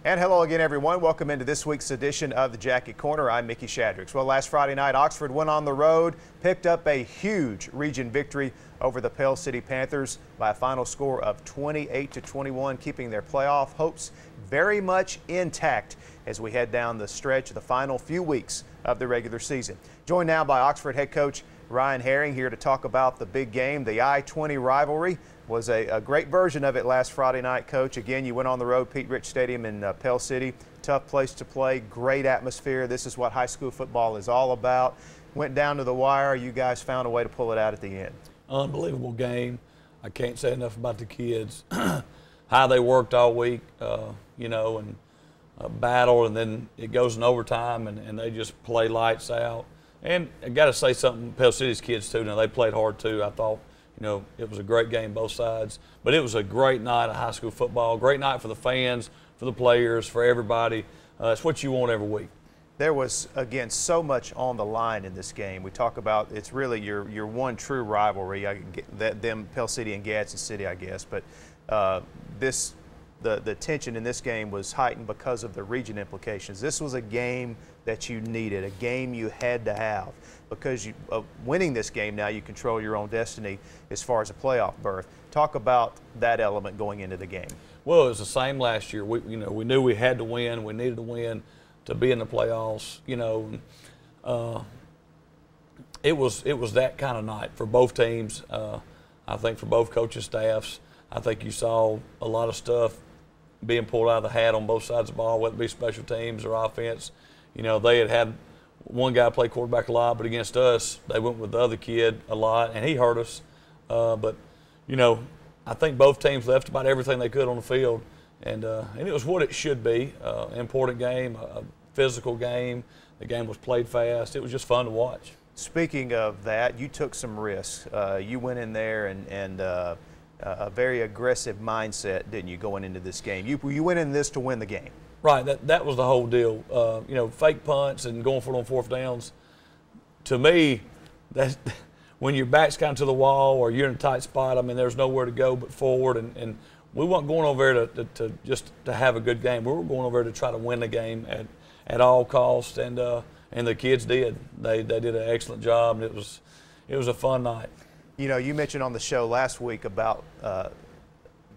And hello again, everyone. Welcome into this week's edition of the Jacket Corner. I'm Mickey Shadrix. Well, last Friday night, Oxford went on the road, picked up a huge region victory over the Pell City Panthers by a final score of 28-21, keeping their playoff hopes very much intact as we head down the stretch of the final few weeks of the regular season. Joined now by Oxford head coach Ryan Herring here to talk about the big game. The I-20 rivalry was a great version of it last Friday night, Coach. Again, you went on the road, Pete Rich Stadium in Pell City. Tough place to play, great atmosphere. This is what high school football is all about. Went down to the wire. You guys found a way to pull it out at the end. Unbelievable game. I can't say enough about the kids. How they worked all week, and battle, and then it goes in overtime, and they just play lights out. And I got to say something, Pell City's kids too. Now they played hard too. I thought, it was a great game both sides. But it was a great night of high school football. Great night for the fans, for the players, for everybody. It's what you want every week. There was, again, so much on the line in this game. We talk about it's really your one true rivalry. I get them, Pell City and Gadsden City, I guess. But the tension in this game was heightened because of the region implications. This was a game that you needed, a game you had to have, because winning this game now you control your own destiny as far as a playoff berth. Talk about that element going into the game. Well, it was the same last year. We knew we had to win. We needed to win to be in the playoffs. It was that kind of night for both teams. I think for both coaching staffs. I think you saw a lot of stuff being pulled out of the hat on both sides of the ball, whether it be special teams or offense. They had one guy play quarterback a lot, but against us, they went with the other kid a lot, and he hurt us. But I think both teams left about everything they could on the field, and it was what it should be, an important game, a physical game. The game was played fast. It was just fun to watch. Speaking of that, you took some risks. You went in there and a very aggressive mindset, didn't you, going into this game? You went in this to win the game. Right, that was the whole deal. Fake punts and going for it on fourth downs. To me, that's when your back's kind of to the wall or you're in a tight spot. I mean, there's nowhere to go but forward. And we weren't going over there to have a good game. We were going over there to try to win the game at all costs. And the kids did. They did an excellent job. And it was a fun night. You mentioned on the show last week about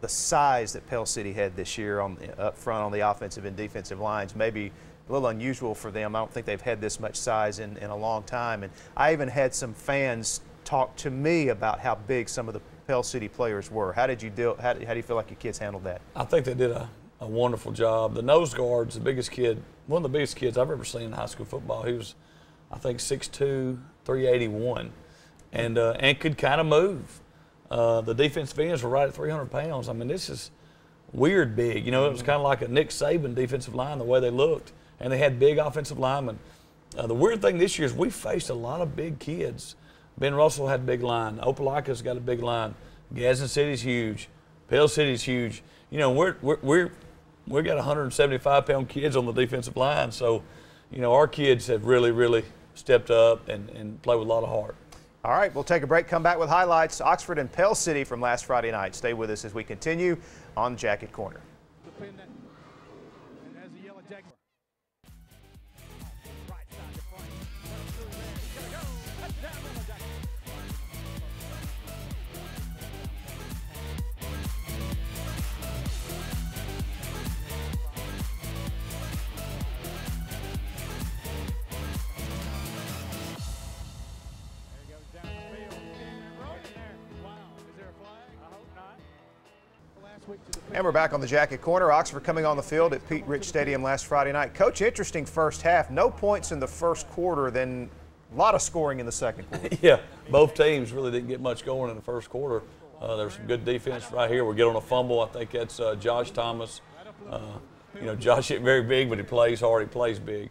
the size that Pell City had this year up front on the offensive and defensive lines. Maybe a little unusual for them. I don't think they've had this much size in a long time. And I even had some fans talk to me about how big some of the Pell City players were. How did you do? How do you feel like your kids handled that? I think they did a wonderful job. The nose guard's the biggest kid, one of the biggest kids I've ever seen in high school football. He was, I think, 6'2", 381. And could kind of move. The defensive ends were right at 300 pounds. I mean, this is weird big. It was kind of like a Nick Saban defensive line, the way they looked. And they had big offensive linemen. The weird thing this year is we faced a lot of big kids. Ben Russell had a big line. Opelika's got a big line. Gadsden City's huge. Pell City's huge. We got 175-pound kids on the defensive line. So, our kids have really, really stepped up and played with a lot of heart. All right, we'll take a break, come back with highlights. Oxford and Pell City from last Friday night. Stay with us as we continue on Jacket Corner. And we're back on the Jacket Corner. Oxford coming on the field at Pete Rich Stadium last Friday night. Coach, interesting first half. No points in the first quarter, then a lot of scoring in the second quarter. Yeah, both teams really didn't get much going in the first quarter. There's some good defense right here. We get on a fumble. I think that's Josh Thomas. Josh hit very big, but he plays hard. He plays big.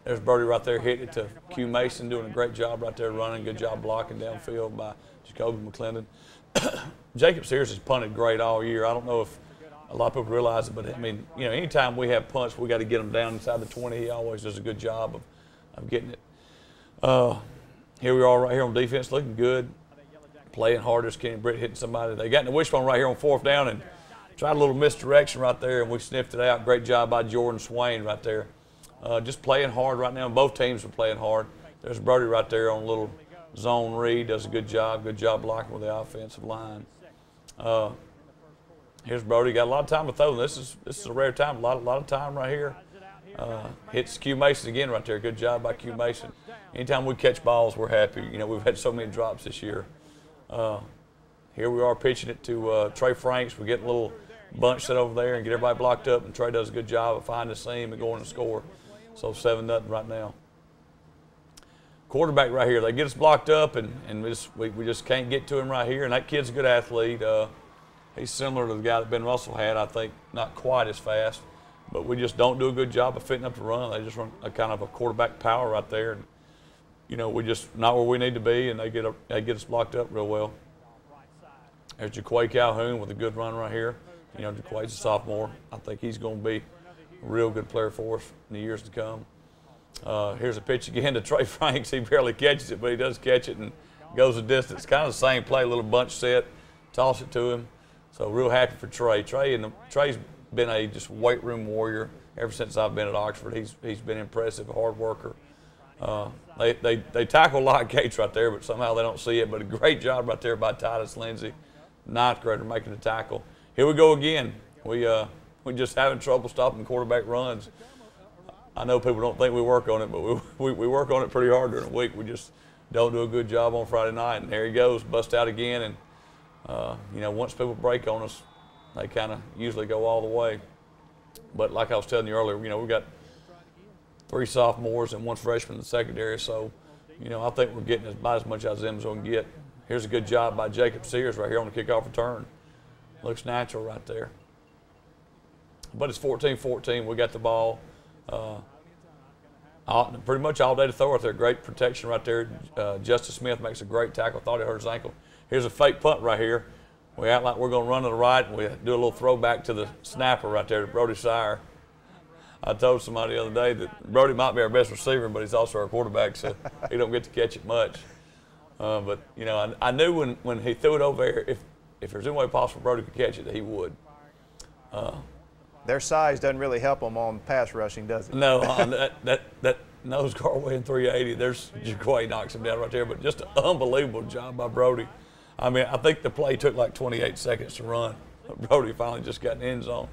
There's Birdie right there hitting it to Q Mason, doing a great job right there running. Good job blocking downfield by Jacoby McClendon. Jacob Sears has punted great all year. I don't know if a lot of people realize it, but I mean, anytime we have punts, we got to get them down inside the 20. He always does a good job of getting it. Here we are right here on defense, looking good, playing hard as Kenny Britt hitting somebody. They got in the wishbone right here on fourth down, and tried a little misdirection right there, and we sniffed it out. Great job by Jordan Swain right there. Just playing hard right now. Both teams are playing hard. There's Brody right there on a little zone read. Does a good job blocking with the offensive line. Here's Brody. Got a lot of time to throw. This is a rare time. A lot of time right here. Hits Q Mason again right there. Good job by Q Mason. Anytime we catch balls, we're happy. You know, we've had so many drops this year. Here we are pitching it to Trey Franks. We get a little bunch set over there and get everybody blocked up, and Trey does a good job of finding the seam and going to score. So 7-0 right now. Quarterback right here. They get us blocked up, and we just can't get to him right here. And that kid's a good athlete. He's similar to the guy that Ben Russell had, I think, not quite as fast. But we just don't do a good job of fitting up the run. They just run a kind of a quarterback power right there. And, you know, we just not where we need to be, and they get us blocked up real well. There's Jaquay Calhoun with a good run right here. You know, Jaquay's a sophomore. I think he's going to be a real good player for us in the years to come. Here's a pitch again to Trey Franks. He barely catches it, but he does catch it and goes a distance. Kind of the same play, a little bunch set, toss it to him. So real happy for Trey. Trey's been a just weight room warrior ever since I've been at Oxford. He's been impressive, a hard worker. They tackle a lot of Gates right there, but somehow they don't see it. But a great job right there by Titus Lindsay, ninth grader, making the tackle. Here we go again. We're just having trouble stopping quarterback runs. I know people don't think we work on it, but we work on it pretty hard during the week. We just don't do a good job on Friday night. And there he goes, bust out again. And you know, once people break on us, they kind of usually go all the way. But like I was telling you earlier, you know, we've got 3 sophomores and 1 freshman in the secondary. So, you know, I think we're getting about as much out of them as we can get. Here's a good job by Jacob Sears right here on the kickoff return. Looks natural right there. But it's 14-14. We got the ball. Pretty much all day to throw right there. Great protection right there. Justice Smith makes a great tackle. Thought he hurt his ankle. Here's a fake punt right here. We act like we're going to run to the right, and we do a little throwback to the snapper right there, to Brody Sire. I told somebody the other day that Brody might be our best receiver, but he's also our quarterback, so he don't get to catch it much. But, you know, I knew when he threw it over there, if there's any way possible Brody could catch it, that he would. Their size doesn't really help them on pass rushing, does it? No, that nose guard weighing 380, there's Jaquay knocks him down right there, but just an unbelievable job by Brody. I mean, I think the play took like 28 seconds to run. Brody finally just got in the end zone.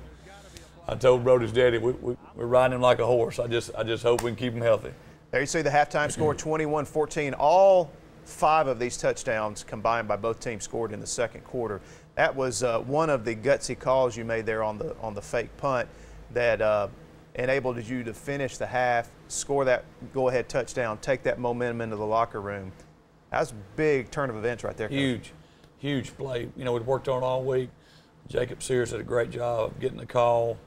I told Brody's daddy, we're riding him like a horse. I just hope we can keep him healthy. There you see the halftime score, 21-14. All 5 of these touchdowns combined by both teams scored in the second quarter. That was one of the gutsy calls you made there on the fake punt that enabled you to finish the half, score that go-ahead touchdown, take that momentum into the locker room. That's a big turn of events right there. Huge play. You know, we'd worked on it all week. Jacob Sears did a great job of getting the call.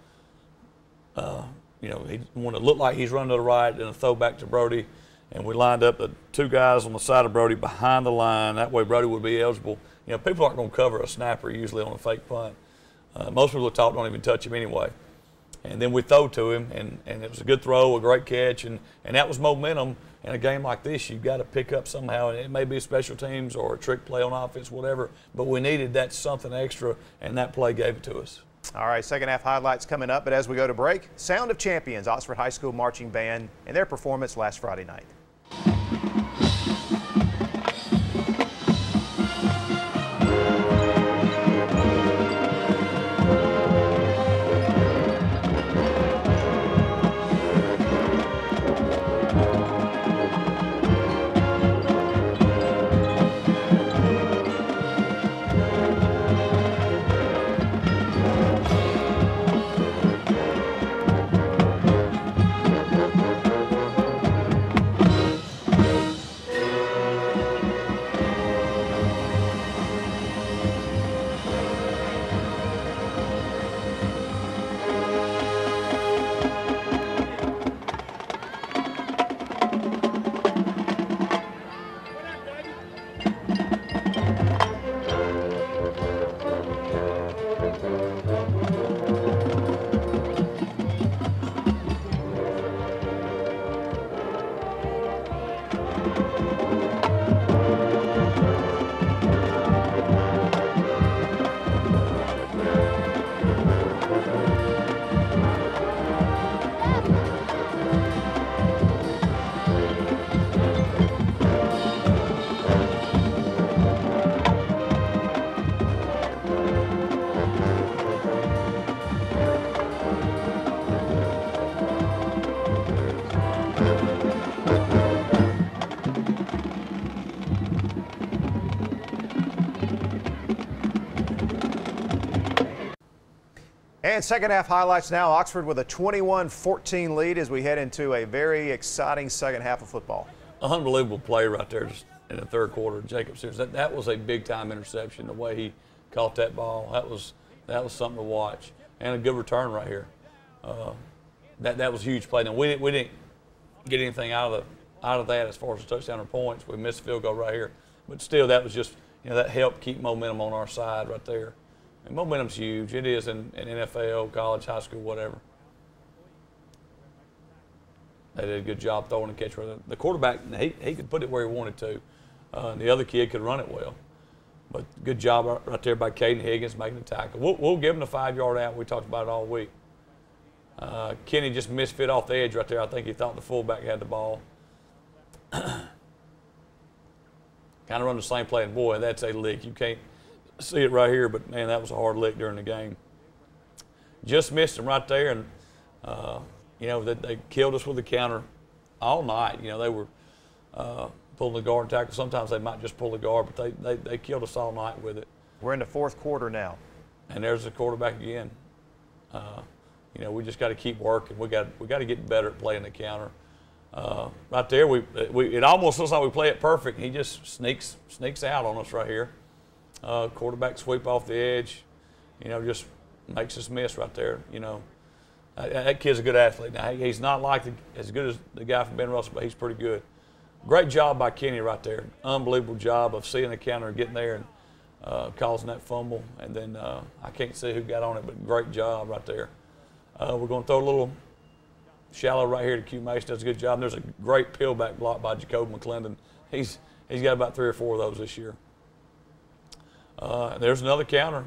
You know, he wanted to look like he's running to the right and a throw back to Brody. And we lined up the 2 guys on the side of Brody behind the line. That way Brody would be eligible. You know, people aren't going to cover a snapper usually on a fake punt. Most people don't even touch him anyway. And then we throw to him, and it was a good throw, a great catch, and that was momentum. In a game like this, you've got to pick up somehow, and it may be special teams or a trick play on offense, whatever, but we needed that something extra, and that play gave it to us. All right, second half highlights coming up, but as we go to break, Sound of Champions, Oxford High School Marching Band, and their performance last Friday night. And second half highlights now. Oxford with a 21-14 lead as we head into a very exciting second half of football. Unbelievable play right there just in the third quarter. Jacob Sears, that was a big time interception. The way he caught that ball, that was something to watch, and a good return right here. That was a huge play. Now we didn't get anything out of that as far as a touchdown or points. We missed a field goal right here, but still that was just, that helped keep momentum on our side right there. And momentum's huge. It is in NFL, college, high school, whatever. They did a good job throwing and catching. The quarterback, he could put it where he wanted to. The other kid could run it well. But good job right there by Caden Higgins making the tackle. We'll give him the 5-yard out. We talked about it all week. Kenny just misfit off the edge right there. I think he thought the fullback had the ball. Kind of run the same play, and boy, that's a lick. You can't see it right here, but man, that was a hard lick during the game. Just missed him right there, and they killed us with the counter all night. They were pulling the guard and tackle. Sometimes they might just pull the guard, but they killed us all night with it. We're in the fourth quarter now, and there's the quarterback again. We just got to keep working. We got to get better at playing the counter. Right there, it almost looks like we play it perfect. He just sneaks out on us right here. Quarterback sweep off the edge, just makes us miss right there. That kid's a good athlete. Now he's not like as good as the guy from Ben Russell, but he's pretty good. Great job by Kenny right there. Unbelievable job of seeing the counter and getting there and causing that fumble. And then I can't see who got on it, but great job right there. We're going to throw a little shallow right here to Q Mason. Does a good job. And there's a great peelback block by Jacoby McClendon. He's got about 3 or 4 of those this year. There's another counter.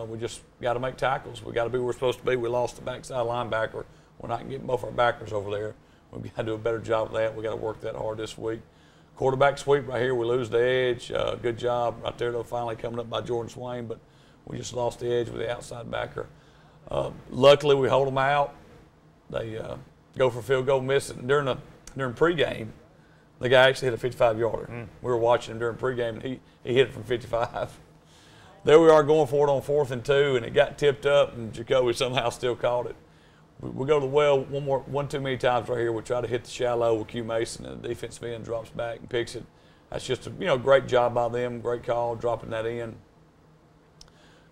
We just got to make tackles. We got to be where we're supposed to be. We lost the backside linebacker. We're not getting both our backers over there. We've got to do a better job of that. We got to work that hard this week. Quarterback sweep right here. We lose the edge. Good job right there, though, finally coming up by Jordan Swain, but we just lost the edge with the outside backer. Luckily, we hold them out. They go for field goal, miss it. During pregame, the guy actually hit a 55-yarder. We were watching him during pregame, and he hit it from 55. There we are going for it on 4th and 2, and it got tipped up, and Jacoby somehow still caught it. We go to the well one too many times right here. We try to hit the shallow with Q Mason, and the defensive end drops back and picks it. That's just a great job by them. Great call, dropping that in.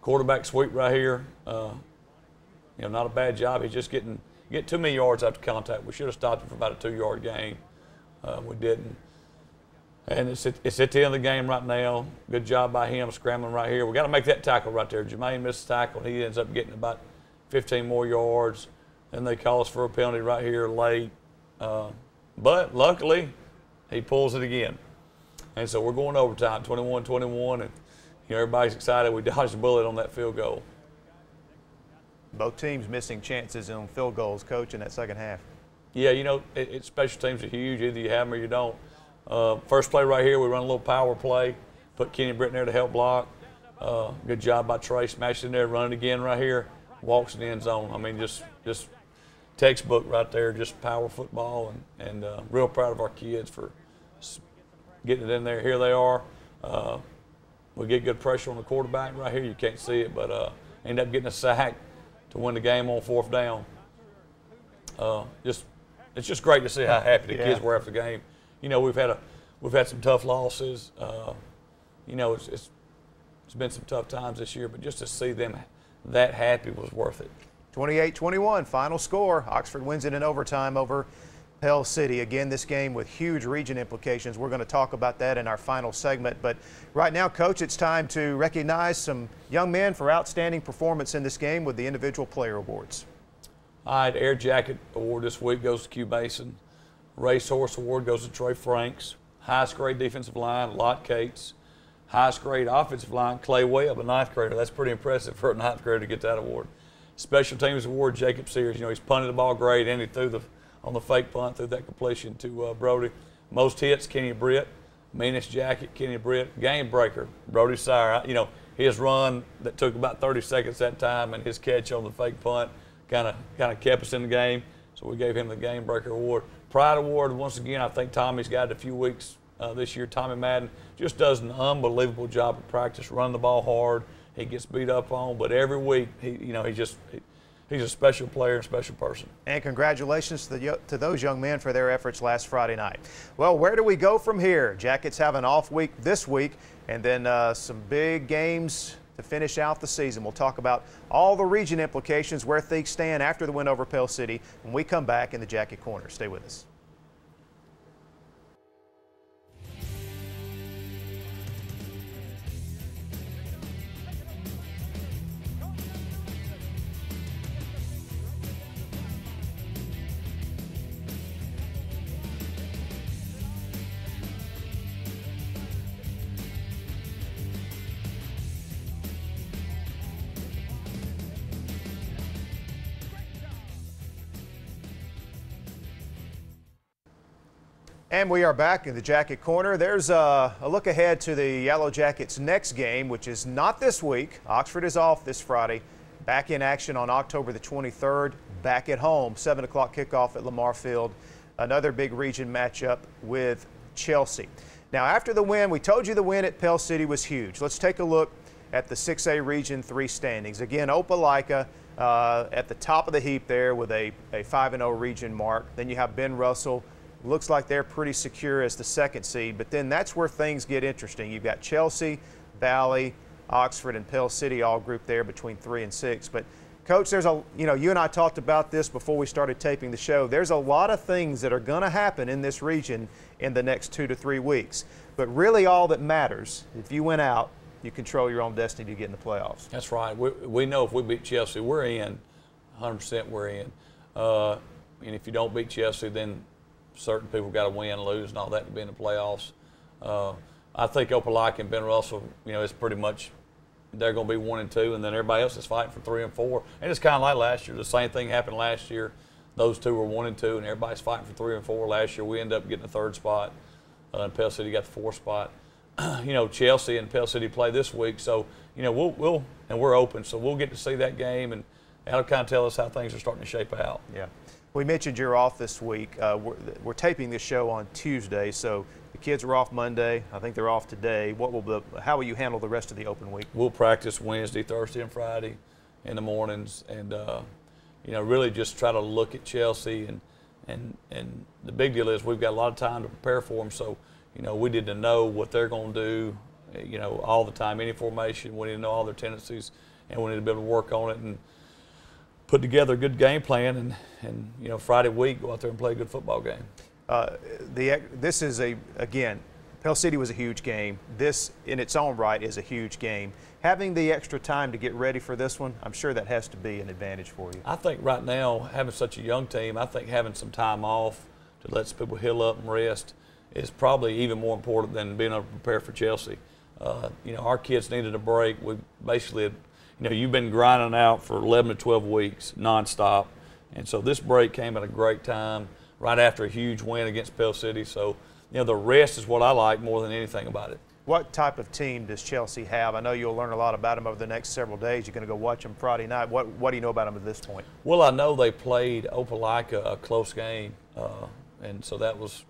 Quarterback sweep right here. Not a bad job. He's just getting too many yards after contact. We should have stopped him for about a 2-yard gain. We didn't. And it's at the end of the game right now. Good job by him scrambling right here. We got to make that tackle right there. Jermaine missed the tackle. He ends up getting about 15 more yards. Then they call us for a penalty right here late. But luckily, he pulls it again. And so we're going overtime, 21-21, and everybody's excited. We dodged a bullet on that field goal. Both teams missing chances on field goals, Coach, in that second half. Yeah, special teams are huge. Either you have them or you don't. First play right here, we run a little power play, put Kenny Britton there to help block. Good job by Trey, smashed in there, run it again right here, walks in the end zone. I mean, just textbook right there, just power football, and real proud of our kids for getting it in there. Here they are. We get good pressure on the quarterback right here. You can't see it, but end up getting a sack to win the game on 4th down. It's just great to see how happy the kids were after the game. We've had some tough losses. It's been some tough times this year, but just to see them that happy was worth it. 28-21, final score. Oxford wins it in overtime over Pell City. Again, this game with huge region implications. We're going to talk about that in our final segment. But right now, Coach, it's time to recognize some young men for outstanding performance in this game with the individual player awards. All right, Air Jacket Award this week goes to Q Mason. Racehorse Award goes to Trey Franks. Highest grade defensive line, Lott Cates. Highest grade offensive line, Clay Webb, a 9th grader. That's pretty impressive for a 9th grader to get that award. Special Teams Award, Jacob Sears. He's punted the ball great, and he threw on the fake punt, threw that completion to Brody. Most hits, Kenny Britt. Meanest jacket, Kenny Britt. Game breaker, Brody Sire. His run that took about 30 seconds that time, and his catch on the fake punt kind of kept us in the game. So we gave him the Game Breaker Award. Pride Award, once again, I think Tommy's got it a few weeks this year. Tommy Madden just does an unbelievable job of practice, running the ball hard. He gets beat up on, but every week he he's a special player and special person. And congratulations to those young men for their efforts last Friday night. Well, where do we go from here? Jackets have an off week this week, and then some big games to finish out the season. We'll talk about all the region implications, where things stand after the win over Pell City when we come back in the Jacket Corner. Stay with us. And we are back in the Jacket Corner. There's a look ahead to the Yellow Jackets' next game, which is not this week. Oxford is off this Friday. Back in action on October the 23rd. Back at home, 7 o'clock kickoff at Lamar Field. Another big region matchup with Chelsea. Now, after the win, we told you the win at Pell City was huge. Let's take a look at the 6A Region 3 standings. Again, Opelika at the top of the heap there with a 5-0 region mark. Then you have Ben Russell. Looks like they're pretty secure as the second seed, but then that's where things get interesting. You've got Chelsea, Valley, Oxford, and Pell City all grouped there between 3 and 6. But Coach, there's you and I talked about this before we started taping the show. There's a lot of things that are going to happen in this region in the next 2 to 3 weeks. But really all that matters, if you win out, you control your own destiny to get in the playoffs. That's right. We know if we beat Chelsea, we're in. 100% we're in. And if you don't beat Chelsea, then certain people got to win, lose, and all that to be in the playoffs. I think Opelika and Ben Russell, it's pretty much they're going to be 1 and 2, and then everybody else is fighting for 3 and 4. And it's kind of like last year. The same thing happened last year. Those two were 1 and 2, and everybody's fighting for 3 and 4. Last year we ended up getting the 3rd spot, and Pell City got the 4th spot. Chelsea and Pell City play this week, so we're open, so we'll get to see that game, and that'll kind of tell us how things are starting to shape out. Yeah. We mentioned you're off this week. We're taping this show on Tuesday, so the kids are off Monday. I think they're off today. How will you handle the rest of the open week? We'll practice Wednesday, Thursday, and Friday in the mornings, and really just try to look at Chelsea. And the big deal is we've got a lot of time to prepare for them. So we need to know what they're going to do. All the time, any formation. We need to know all their tendencies, and we need to be able to work on it and put together a good game plan, and Friday week go out there and play a good football game. This is again, Pell City was a huge game. This in its own right is a huge game. Having the extra time to get ready for this one, I'm sure that has to be an advantage for you. I think right now, having such a young team, I think having some time off to let some people heal up and rest is probably even more important than being able to prepare for Chelsea. Our kids needed a break. We basically you've been grinding out for 11 to 12 weeks nonstop, and so this break came at a great time right after a huge win against Pell City. So, the rest is what I like more than anything about it. What type of team does Chelsea have? I know you'll learn a lot about them over the next several days. You're going to go watch them Friday night. What do you know about them at this point? Well, I know they played Opelika a close game, and so that was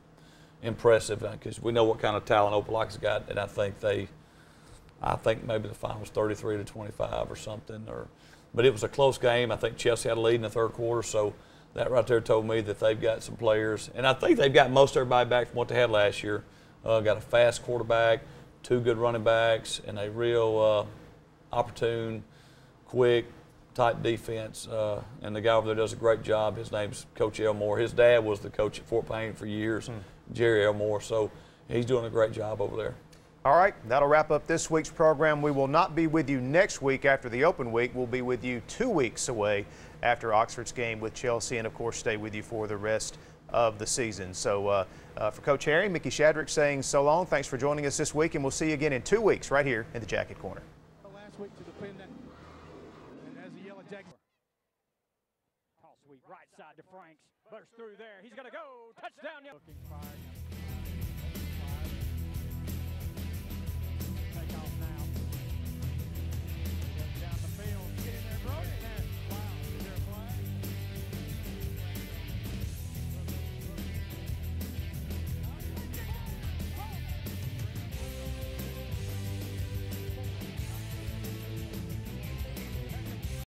impressive because we know what kind of talent Opelika's got, and I think maybe the final was 33-25 or something. But it was a close game. I think Chelsea had a lead in the 3rd quarter, so that right there told me that they've got some players. And I think they've got most everybody back from what they had last year. Got a fast quarterback, 2 good running backs, and a real opportune, quick, tight defense. And the guy over there does a great job. His name's Coach Elmore. His dad was the coach at Fort Payne for years, Jerry Elmore. So he's doing a great job over there. All right, that'll wrap up this week's program. We will not be with you next week after the open week. We'll be with you 2 weeks away after Oxford's game with Chelsea, and of course stay with you for the rest of the season. So for Coach Harry, Mickey Shadrick saying so long. Thanks for joining us this week, and we'll see you again in 2 weeks right here in the Jacket Corner. Last week to defend that, and as the Yellow Jacket. Toss sweep right side to Franks. Burst through there. He's going to go. Touchdown. Looking fire. Take off now. Down the field. Get in there, bro.